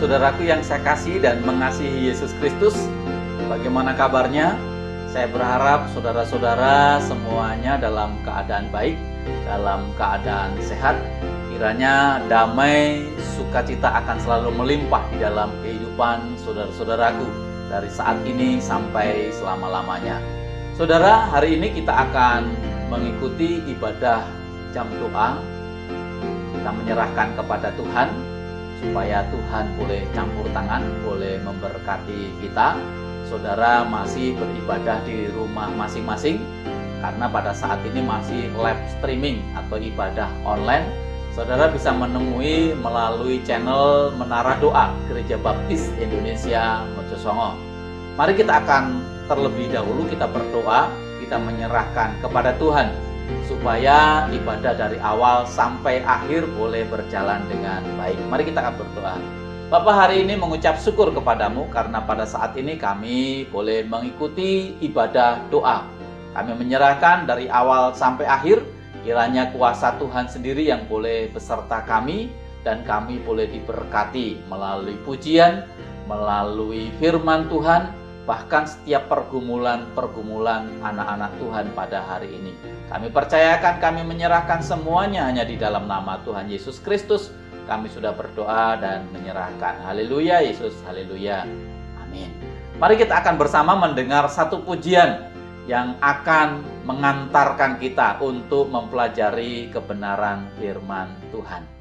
saudaraku yang saya kasih dan mengasihi Yesus Kristus, bagaimana kabarnya? Saya berharap saudara-saudara semuanya dalam keadaan baik, dalam keadaan sehat. Kiranya damai, sukacita akan selalu melimpah di dalam kehidupan saudara-saudaraku dari saat ini sampai selama-lamanya. Saudara, hari ini kita akan mengikuti ibadah jam doa. Kita menyerahkan kepada Tuhan supaya Tuhan boleh campur tangan, boleh memberkati kita. Saudara masih beribadah di rumah masing-masing karena pada saat ini masih live streaming atau ibadah online. Saudara bisa menemui melalui channel Menara Doa Gereja Baptis Indonesia Mojosongo. Mari kita akan terlebih dahulu kita berdoa, kita menyerahkan kepada Tuhan supaya ibadah dari awal sampai akhir boleh berjalan dengan baik. Mari kita akan berdoa. Bapa, hari ini mengucap syukur kepadamu karena pada saat ini kami boleh mengikuti ibadah doa. Kami menyerahkan dari awal sampai akhir, kiranya kuasa Tuhan sendiri yang boleh beserta kami dan kami boleh diberkati melalui pujian, melalui firman Tuhan, bahkan setiap pergumulan anak-anak Tuhan pada hari ini. Kami percayakan, kami menyerahkan semuanya hanya di dalam nama Tuhan Yesus Kristus. Kami sudah berdoa dan menyerahkan. Haleluya Yesus, haleluya. Amin. Mari kita akan bersama mendengar satu pujian yang akan mengantarkan kita untuk mempelajari kebenaran firman Tuhan.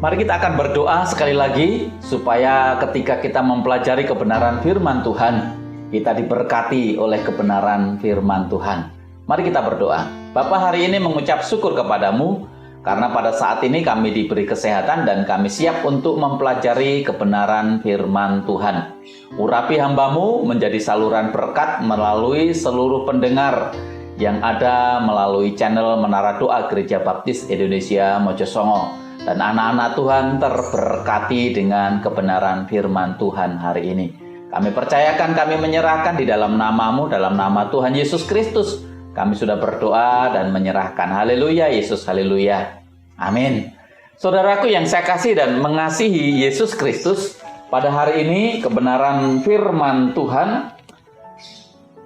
Mari kita akan berdoa sekali lagi supaya ketika kita mempelajari kebenaran firman Tuhan, kita diberkati oleh kebenaran firman Tuhan. Mari kita berdoa. Bapa, hari ini mengucap syukur kepadamu karena pada saat ini kami diberi kesehatan dan kami siap untuk mempelajari kebenaran firman Tuhan. Urapi hambamu menjadi saluran berkat melalui seluruh pendengar yang ada melalui channel Menara Doa Gereja Baptis Indonesia Mojosongo. Dan anak-anak Tuhan terberkati dengan kebenaran firman Tuhan hari ini. Kami percayakan, kami menyerahkan di dalam nama-Mu, dalam nama Tuhan Yesus Kristus. Kami sudah berdoa dan menyerahkan. Haleluya Yesus, haleluya. Amin. Saudaraku yang saya kasih dan mengasihi Yesus Kristus, pada hari ini kebenaran firman Tuhan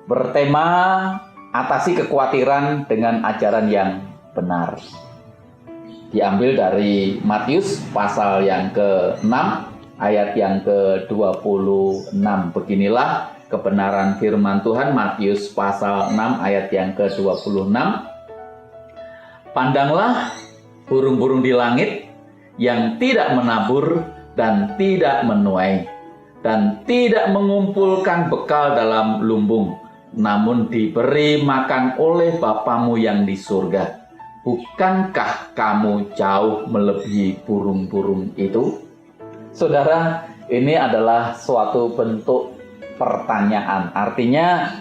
bertema atasi kekhawatiran dengan ajaran yang benar. Diambil dari Matius pasal yang ke-6 ayat yang ke-26. Beginilah kebenaran firman Tuhan, Matius pasal 6 ayat yang ke-26. Pandanglah burung-burung di langit yang tidak menabur dan tidak menuai dan tidak mengumpulkan bekal dalam lumbung, namun diberi makan oleh Bapamu yang di surga. bukankah kamu jauh melebihi burung-burung itu? Saudara, ini adalah suatu bentuk pertanyaan. Artinya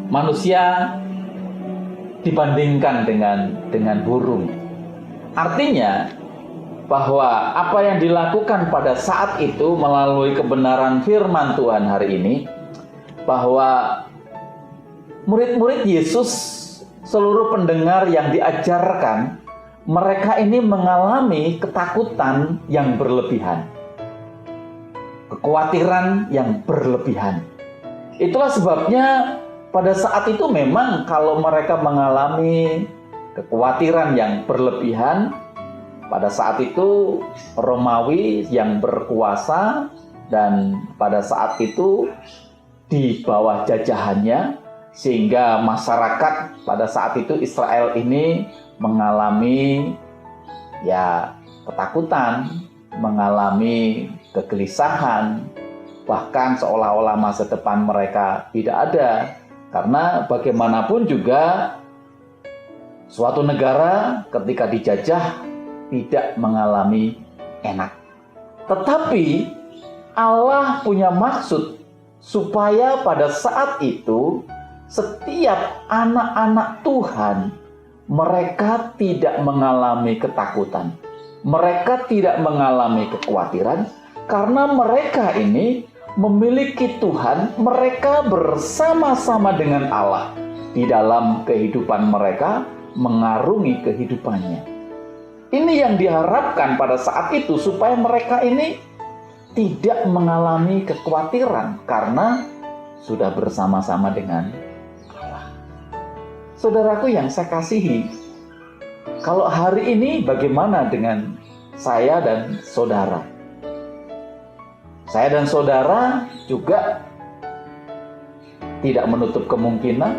manusia dibandingkan dengan burung. Artinya bahwa apa yang dilakukan pada saat itu melalui kebenaran firman Tuhan hari ini, bahwa murid-murid Yesus, seluruh pendengar yang diajarkan, mereka ini mengalami ketakutan yang berlebihan, kekhawatiran yang berlebihan. Itulah sebabnya pada saat itu memang kalau mereka mengalami kekhawatiran yang berlebihan, pada saat itu Romawi yang berkuasa, dan pada saat itu di bawah jajahannya, sehingga masyarakat pada saat itu Israel ini mengalami ketakutan, mengalami kegelisahan, bahkan seolah-olah masa depan mereka tidak ada. Karena bagaimanapun juga suatu negara ketika dijajah tidak mengalami enak. Tetapi Allah punya maksud supaya pada saat itu setiap anak-anak Tuhan, mereka tidak mengalami ketakutan, mereka tidak mengalami kekhawatiran, karena mereka ini memiliki Tuhan, mereka bersama-sama dengan Allah di dalam kehidupan mereka, mengarungi kehidupannya. Ini yang diharapkan pada saat itu, supaya mereka ini tidak mengalami kekhawatiran karena sudah bersama-sama dengan Allah. Saudaraku yang saya kasihi, kalau hari ini bagaimana dengan saya dan saudara? Saya dan saudara juga tidak menutup kemungkinan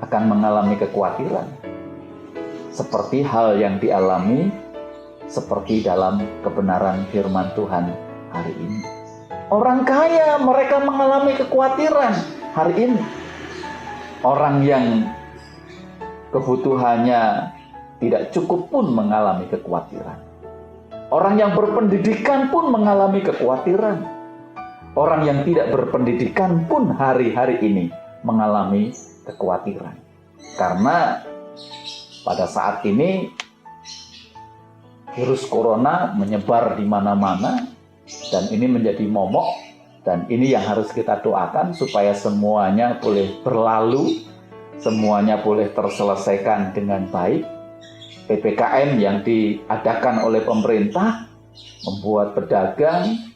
akan mengalami kekhawatiran, seperti hal yang dialami seperti dalam kebenaran firman Tuhan hari ini. Orang kaya mereka mengalami kekhawatiran hari ini. Orang yang kebutuhannya tidak cukup pun mengalami kekhawatiran. Orang yang berpendidikan pun mengalami kekhawatiran. Orang yang tidak berpendidikan pun hari-hari ini mengalami kekhawatiran. Karena pada saat ini virus corona menyebar di mana-mana, dan ini menjadi momok, dan ini yang harus kita doakan supaya semuanya boleh berlalu, semuanya boleh terselesaikan dengan baik. PPKM yang diadakan oleh pemerintah membuat pedagang,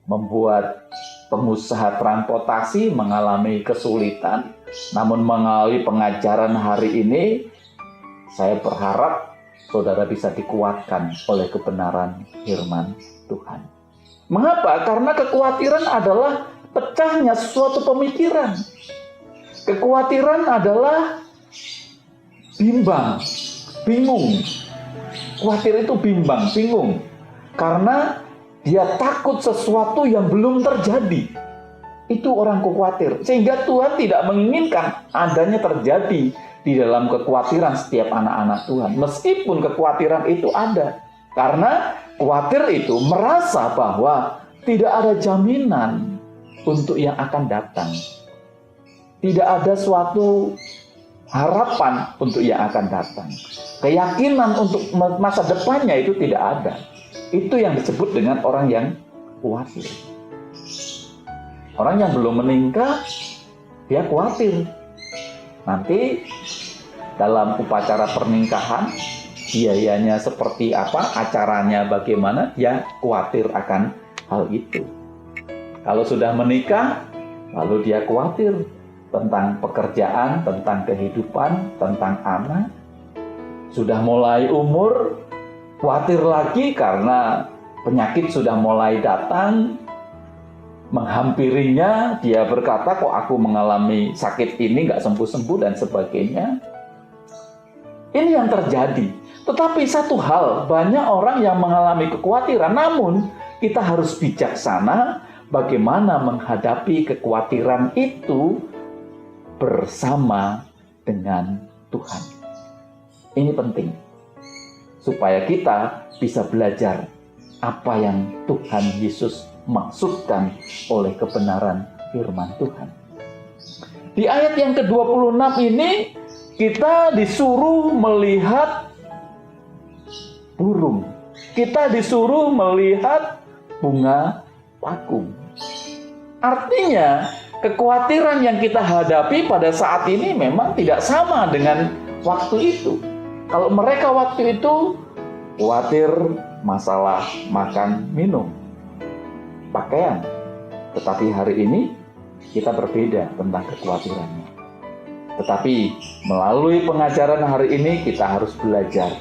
membuat pengusaha transportasi mengalami kesulitan. Namun melalui pengajaran hari ini, saya berharap saudara bisa dikuatkan oleh kebenaran firman Tuhan. Mengapa? Karena kekhawatiran adalah pecahnya suatu pemikiran. Kekhawatiran adalah bimbang, bingung. Khawatir itu bimbang, bingung. Karena dia takut sesuatu yang belum terjadi. Itu orang khawatir. Sehingga Tuhan tidak menginginkan adanya terjadi di dalam kekhawatiran setiap anak-anak Tuhan. Meskipun kekhawatiran itu ada. Karena khawatir itu merasa bahwa tidak ada jaminan untuk yang akan datang. Tidak ada suatu harapan untuk yang akan datang. Keyakinan untuk masa depannya itu tidak ada. Itu yang disebut dengan orang yang khawatir. Orang yang belum menikah, dia khawatir. Nanti dalam upacara pernikahan, biayanya seperti apa, acaranya bagaimana, dia khawatir akan hal itu. Kalau sudah menikah, lalu dia khawatir tentang pekerjaan, tentang kehidupan, tentang anak. Sudah mulai umur, khawatir lagi karena penyakit sudah mulai datang, menghampirinya. Dia berkata, kok aku mengalami sakit ini gak sembuh-sembuh dan sebagainya. Ini yang terjadi. Tetapi satu hal, banyak orang yang mengalami kekhawatiran, namun kita harus bijaksana bagaimana menghadapi kekhawatiran itu bersama dengan Tuhan. Ini penting supaya kita bisa belajar apa yang Tuhan Yesus maksudkan oleh kebenaran firman Tuhan. Di ayat yang ke-26 ini kita disuruh melihat burung. Kita disuruh melihat bunga pakung. Artinya, kekhawatiran yang kita hadapi pada saat ini memang tidak sama dengan waktu itu. Kalau mereka waktu itu khawatir masalah makan, minum, pakaian. Tetapi hari ini kita berbeda tentang kekhawatirannya. Tetapi melalui pengajaran hari ini kita harus belajar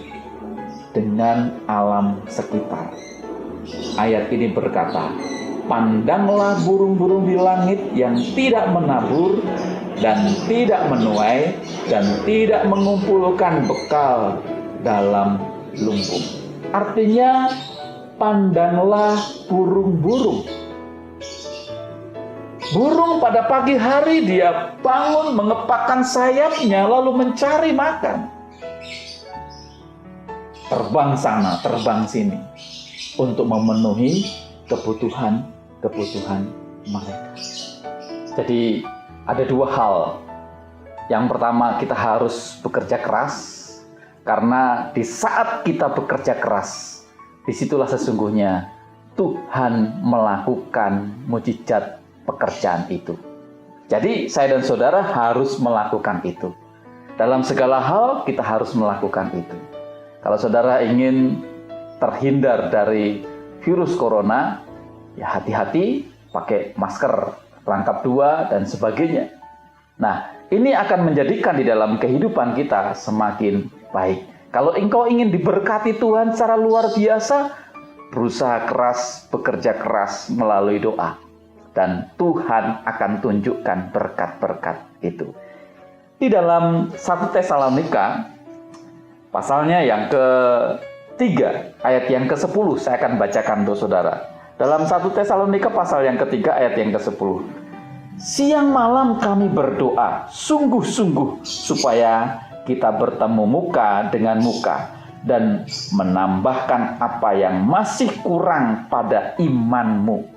dengan alam sekitar. Ayat ini berkata, pandanglah burung-burung di langit yang tidak menabur dan tidak menuai dan tidak mengumpulkan bekal dalam lumbung. Artinya, pandanglah burung-burung. Burung pada pagi hari dia bangun mengepakkan sayapnya lalu mencari makan. Terbang sana, terbang sini untuk memenuhi kebutuhan mereka. Jadi ada dua hal. Yang pertama, kita harus bekerja keras, karena di saat kita bekerja keras, disitulah sesungguhnya Tuhan melakukan mukjizat pekerjaan itu. Jadi saya dan saudara harus melakukan itu. Dalam segala hal kita harus melakukan itu. Kalau saudara ingin terhindar dari virus corona, ya hati-hati, pakai masker, rangkap 2 dan sebagainya. Nah, ini akan menjadikan di dalam kehidupan kita semakin baik. Kalau engkau ingin diberkati Tuhan secara luar biasa, berusaha keras, bekerja keras melalui doa. Dan Tuhan akan tunjukkan berkat-berkat itu. Di dalam 1 Tesalonika, pasalnya yang ke-3, ayat yang ke-10, saya akan bacakan untuk saudara. Dalam 1 Tesalonika pasal yang ke-3, ayat yang ke-10. Siang malam kami berdoa, sungguh-sungguh, supaya kita bertemu muka dengan muka, dan menambahkan apa yang masih kurang pada imanmu.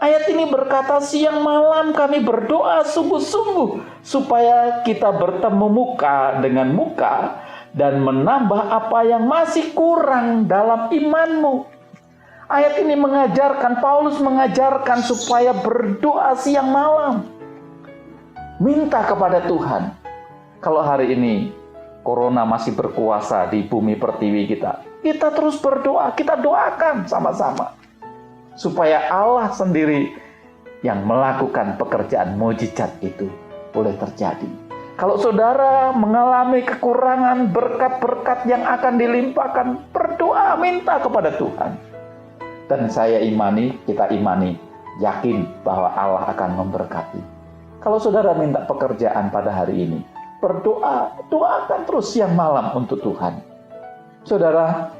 Ayat ini berkata, siang malam kami berdoa sungguh-sungguh supaya kita bertemu muka dengan muka dan menambah apa yang masih kurang dalam imanmu. Ayat ini mengajarkan, Paulus mengajarkan supaya berdoa siang malam. Minta kepada Tuhan. Kalau hari ini corona masih berkuasa di bumi pertiwi kita terus berdoa, kita doakan sama-sama. Supaya Allah sendiri yang melakukan pekerjaan mukjizat itu boleh terjadi. Kalau saudara mengalami kekurangan berkat-berkat yang akan dilimpahkan, berdoa, minta kepada Tuhan. Dan saya imani, kita imani, yakin bahwa Allah akan memberkati. Kalau saudara minta pekerjaan pada hari ini, berdoa, doakan terus siang malam untuk Tuhan. Saudara,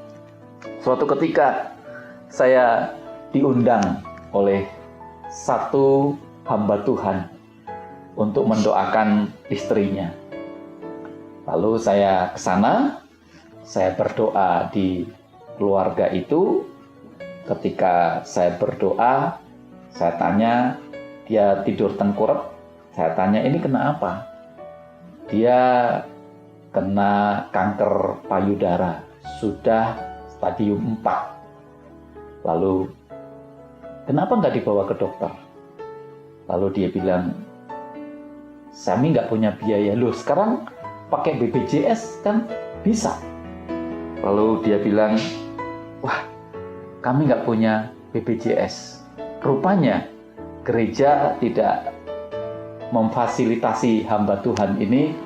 suatu ketika saya diundang oleh satu hamba Tuhan untuk mendoakan istrinya. Lalu saya ke sana, saya berdoa di keluarga itu. Ketika saya berdoa, saya tanya, dia tidur tengkurap. Saya tanya, ini kena apa? Dia kena kanker payudara, sudah stadium 4. Lalu, kenapa nggak dibawa ke dokter? Lalu dia bilang, Sami nggak punya biaya. Loh, sekarang pakai BPJS kan bisa. Lalu dia bilang, wah, kami nggak punya BPJS. Rupanya gereja tidak memfasilitasi hamba Tuhan ini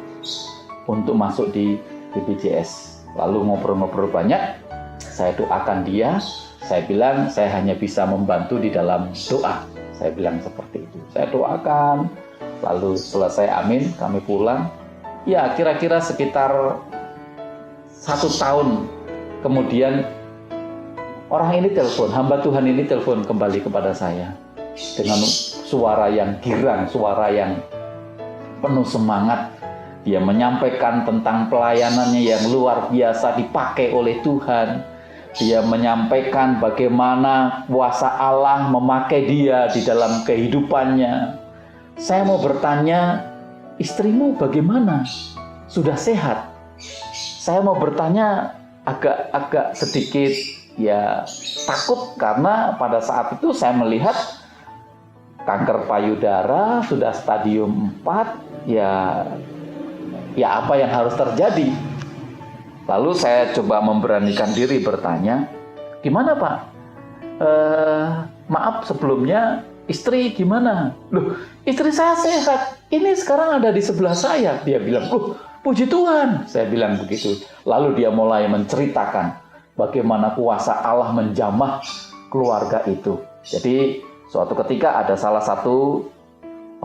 untuk masuk di BPJS. Lalu ngobrol-ngobrol banyak, saya doakan dia. Saya bilang, saya hanya bisa membantu di dalam doa. Saya bilang seperti itu. Saya doakan, lalu selesai amin, kami pulang. Ya, kira-kira sekitar 1 tahun kemudian, orang ini telepon, hamba Tuhan ini telepon kembali kepada saya. Dengan suara yang girang, suara yang penuh semangat. Dia menyampaikan tentang pelayanannya yang luar biasa dipakai oleh Tuhan. Dia menyampaikan bagaimana kuasa Allah memakai dia di dalam kehidupannya. Saya mau bertanya, istrimu bagaimana? Sudah sehat? Saya mau bertanya agak sedikit ya takut, karena pada saat itu saya melihat kanker payudara sudah stadium 4, ya apa yang harus terjadi? Lalu saya coba memberanikan diri bertanya, gimana Pak? Maaf sebelumnya, istri gimana? Loh, istri saya sehat, ini sekarang ada di sebelah saya. Dia bilang, puji Tuhan. Saya bilang begitu. Lalu dia mulai menceritakan bagaimana kuasa Allah menjamah keluarga itu. Jadi suatu ketika ada salah satu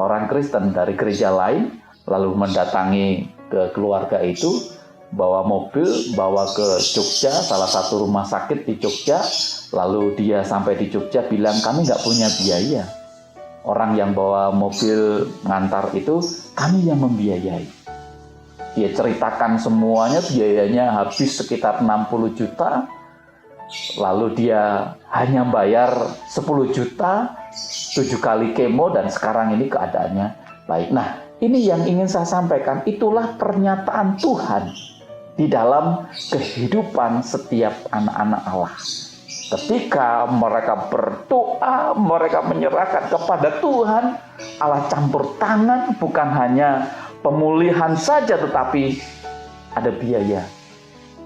orang Kristen dari gereja lain lalu mendatangi ke keluarga itu, bawa mobil, bawa ke Jogja, salah satu rumah sakit di Jogja. Lalu dia sampai di Jogja bilang, kami nggak punya biaya. Orang yang bawa mobil ngantar itu, kami yang membiayai. Dia ceritakan semuanya, biayanya habis sekitar 60 juta. Lalu dia hanya bayar 10 juta, 7 kali kemo, dan sekarang ini keadaannya baik. Nah, ini yang ingin saya sampaikan, itulah pernyataan Tuhan di dalam kehidupan setiap anak-anak Allah. Ketika mereka berdoa, mereka menyerahkan kepada Tuhan, Allah campur tangan, bukan hanya pemulihan saja, tetapi ada biaya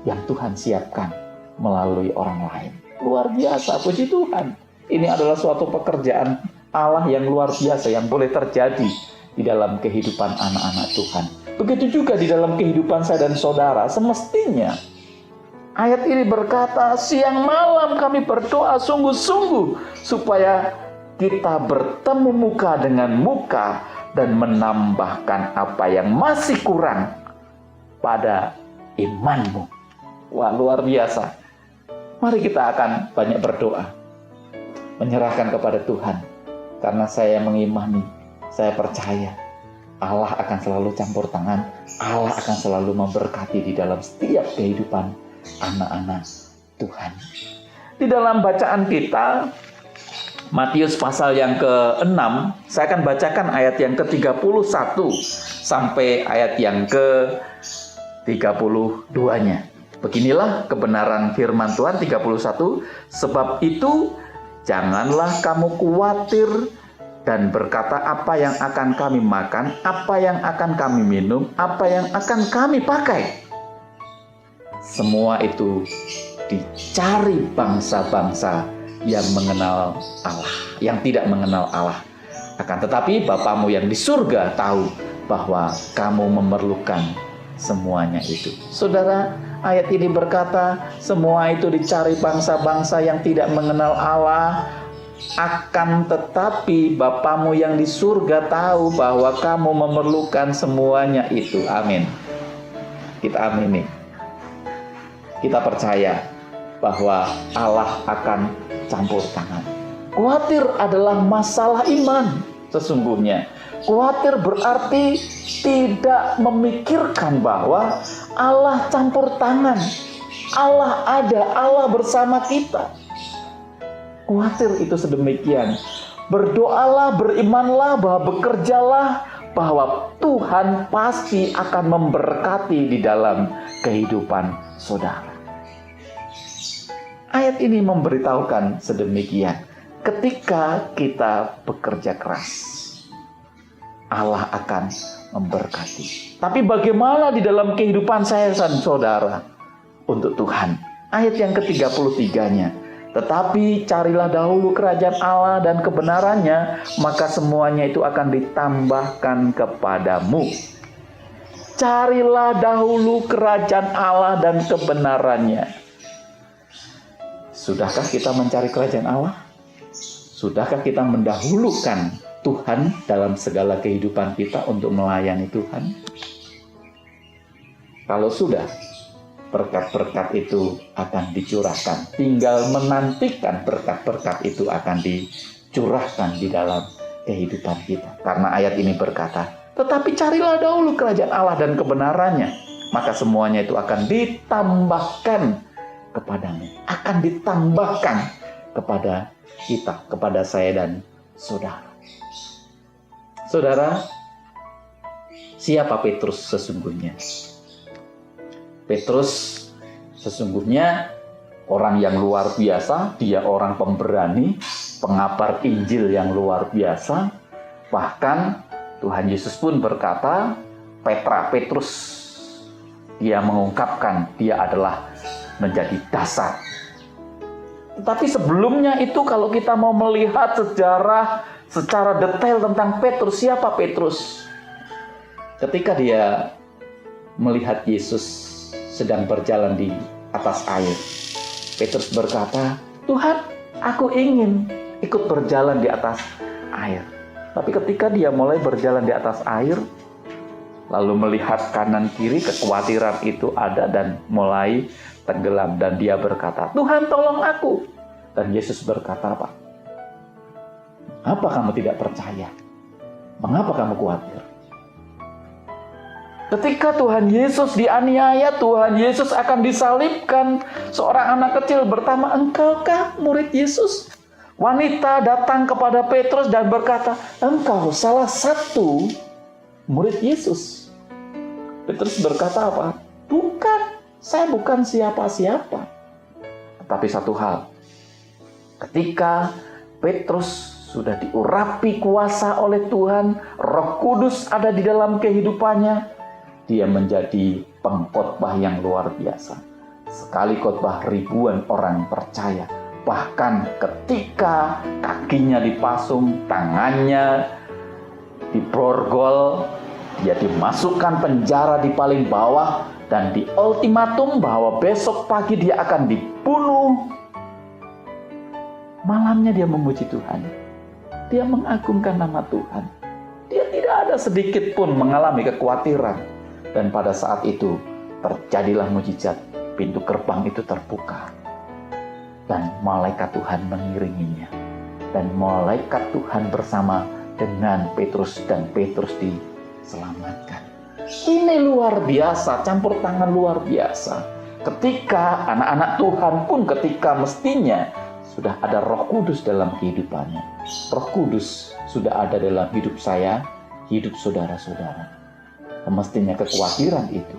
yang Tuhan siapkan melalui orang lain. Luar biasa, puji Tuhan. Ini adalah suatu pekerjaan Allah yang luar biasa yang boleh terjadi di dalam kehidupan anak-anak Tuhan. Begitu juga di dalam kehidupan saya dan saudara. Semestinya ayat ini berkata, siang malam kami berdoa sungguh-sungguh supaya kita bertemu muka dengan muka dan menambahkan apa yang masih kurang pada imanmu. Wah, luar biasa. Mari kita akan banyak berdoa, menyerahkan kepada Tuhan. Karena saya mengimani, saya percaya Allah akan selalu campur tangan, Allah akan selalu memberkati di dalam setiap kehidupan anak-anak Tuhan. Di dalam bacaan kita, Matius pasal yang ke-6, saya akan bacakan ayat yang ke-31 sampai ayat yang ke-32-nya. Beginilah kebenaran firman Tuhan 31, sebab itu janganlah kamu khawatir dan berkata apa yang akan kami makan, apa yang akan kami minum, apa yang akan kami pakai. Semua itu dicari bangsa-bangsa yang mengenal Allah, yang tidak mengenal Allah. Akan tetapi Bapamu yang di surga tahu bahwa kamu memerlukan semuanya itu. Saudara, ayat ini berkata, semua itu dicari bangsa-bangsa yang tidak mengenal Allah. Akan tetapi Bapamu yang di surga tahu bahwa kamu memerlukan semuanya itu. Amin. Kita amini. Kita percaya bahwa Allah akan campur tangan. Khawatir adalah masalah iman sesungguhnya. Khawatir berarti tidak memikirkan bahwa Allah campur tangan. Allah ada, Allah bersama kita. Khawatir itu sedemikian. Berdoalah, berimanlah, bahwa bekerjalah, bahwa Tuhan pasti akan memberkati di dalam kehidupan saudara. Ayat ini memberitahukan sedemikian. Ketika kita bekerja keras, Allah akan memberkati. Tapi bagaimana di dalam kehidupan saya dan saudara untuk Tuhan? Ayat yang ke-33-nya. Tetapi carilah dahulu kerajaan Allah dan kebenarannya, maka semuanya itu akan ditambahkan kepadamu. Carilah dahulu kerajaan Allah dan kebenarannya. Sudahkah kita mencari kerajaan Allah? Sudahkah kita mendahulukan Tuhan dalam segala kehidupan kita untuk melayani Tuhan? Kalau sudah, berkat-berkat itu akan dicurahkan. Tinggal menantikan berkat-berkat itu akan dicurahkan di dalam kehidupan kita. Karena ayat ini berkata, Tetapi carilah dahulu kerajaan Allah dan kebenarannya, maka semuanya itu akan ditambahkan kepadamu. Akan ditambahkan kepada kita, kepada saya dan saudara. Saudara, siapa Petrus sesungguhnya? Petrus sesungguhnya orang yang luar biasa. Dia orang pemberani, pengabar Injil yang luar biasa. Bahkan Tuhan Yesus pun berkata, Petrus, dia mengungkapkan dia adalah menjadi dasar. Tetapi sebelumnya itu kalau kita mau melihat sejarah secara detail tentang Petrus, siapa Petrus? Ketika dia melihat Yesus sedang berjalan di atas air, Petrus berkata, Tuhan, aku ingin ikut berjalan di atas air. Tapi ketika dia mulai berjalan di atas air, lalu melihat kanan kiri, kekhawatiran itu ada dan mulai tenggelam. Dan dia berkata, Tuhan tolong aku. Dan Yesus berkata apa? Apa kamu tidak percaya? Mengapa kamu khawatir? Ketika Tuhan Yesus dianiaya, Tuhan Yesus akan disalibkan, seorang anak kecil bertanya, engkaukah murid Yesus? Wanita datang kepada Petrus dan berkata, engkau salah satu murid Yesus. Petrus berkata apa? Bukan, saya bukan siapa-siapa. Tetapi satu hal, ketika Petrus sudah diurapi kuasa oleh Tuhan, Roh Kudus ada di dalam kehidupannya, dia menjadi pengkhotbah yang luar biasa. Sekali khotbah ribuan orang percaya. Bahkan ketika kakinya dipasung, tangannya diborgol, dia dimasukkan penjara di paling bawah dan di ultimatum bahwa besok pagi dia akan dibunuh. Malamnya dia memuji Tuhan. Dia mengagungkan nama Tuhan. Dia tidak ada sedikit pun mengalami kekhawatiran. Dan pada saat itu terjadilah mujizat. Pintu gerbang itu terbuka. Dan malaikat Tuhan mengiringinya. Dan malaikat Tuhan bersama dengan Petrus, dan Petrus diselamatkan. Ini luar biasa, campur tangan luar biasa. Ketika anak-anak Tuhan pun ketika mestinya sudah ada Roh Kudus dalam kehidupannya. Roh Kudus sudah ada dalam hidup saya, hidup saudara-saudara. Mestinya kekhawatiran itu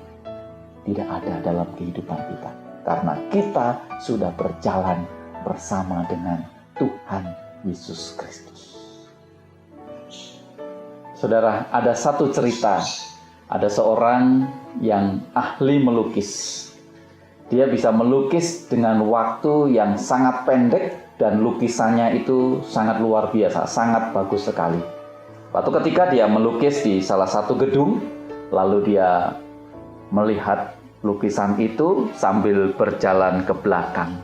tidak ada dalam kehidupan kita. Karena kita sudah berjalan bersama dengan Tuhan Yesus Kristus. Saudara, ada satu cerita. Ada seorang yang ahli melukis. Dia bisa melukis dengan waktu yang sangat pendek dan lukisannya itu sangat luar biasa, sangat bagus sekali. Waktu ketika dia melukis di salah satu gedung, lalu dia melihat lukisan itu sambil berjalan ke belakang.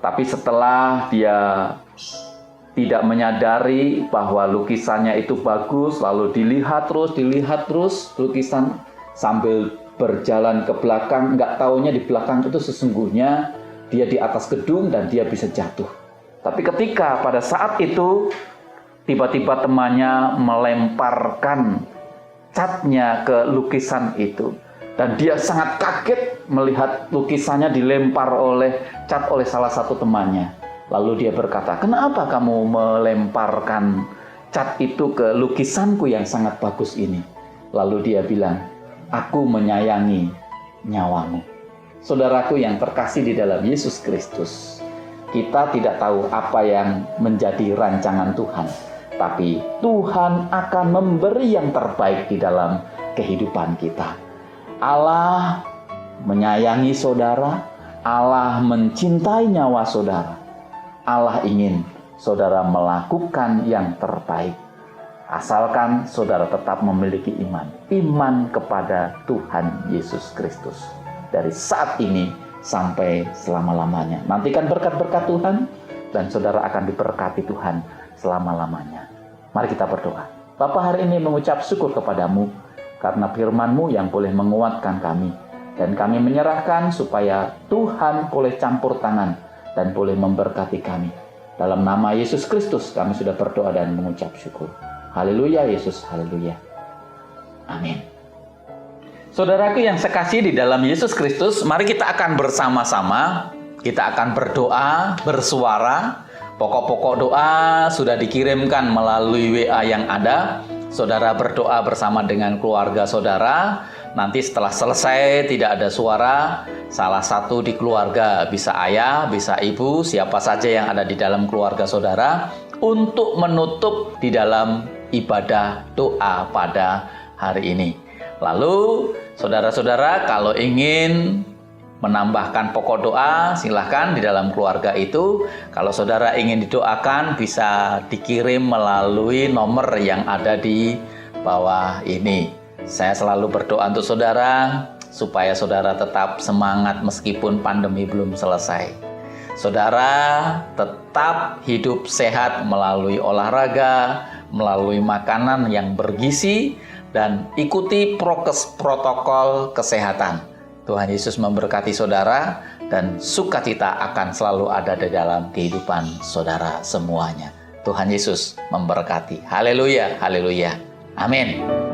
Tapi setelah dia tidak menyadari bahwa lukisannya itu bagus, lalu dilihat terus lukisan sambil berjalan ke belakang, nggak taunya di belakang itu sesungguhnya dia di atas gedung dan dia bisa jatuh. Tapi ketika pada saat itu tiba-tiba temannya melemparkan catnya ke lukisan itu. Dan dia sangat kaget melihat lukisannya dilempar oleh cat oleh salah satu temannya. Lalu dia berkata, kenapa kamu melemparkan cat itu ke lukisanku yang sangat bagus ini? Lalu dia bilang, aku menyayangi nyawamu. Saudaraku yang terkasih di dalam Yesus Kristus, kita tidak tahu apa yang menjadi rancangan Tuhan. Tapi Tuhan akan memberi yang terbaik di dalam kehidupan kita. Allah menyayangi saudara, Allah mencintai nyawa saudara. Allah ingin saudara melakukan yang terbaik. Asalkan saudara tetap memiliki iman kepada Tuhan Yesus Kristus. Dari saat ini sampai selama-lamanya. Nantikan berkat-berkat Tuhan dan saudara akan diberkati Tuhan selama-lamanya. Mari kita berdoa. Bapa, hari ini mengucap syukur kepadamu karena firman-Mu yang boleh menguatkan kami. Dan kami menyerahkan supaya Tuhan boleh campur tangan dan boleh memberkati kami. Dalam nama Yesus Kristus kami sudah berdoa dan mengucap syukur. Haleluya Yesus, haleluya. Amin. Saudaraku yang sekasih di dalam Yesus Kristus, mari kita akan bersama-sama, kita akan berdoa, bersuara. Pokok-pokok doa sudah dikirimkan melalui WA yang ada. Saudara berdoa bersama dengan keluarga saudara. Nanti setelah selesai tidak ada suara, salah satu di keluarga, bisa ayah, bisa ibu, siapa saja yang ada di dalam keluarga saudara, untuk menutup di dalam ibadah doa pada hari ini. Lalu saudara-saudara kalau ingin menambahkan pokok doa, silahkan di dalam keluarga itu. Kalau saudara ingin didoakan, bisa dikirim melalui nomor yang ada di bawah ini. Saya selalu berdoa untuk saudara, supaya saudara tetap semangat meskipun pandemi belum selesai. Saudara tetap hidup sehat melalui olahraga, melalui makanan yang bergizi, dan ikuti protokol kesehatan. Tuhan Yesus memberkati saudara, dan sukacita akan selalu ada di dalam kehidupan saudara semuanya. Tuhan Yesus memberkati. Haleluya, haleluya. Amin.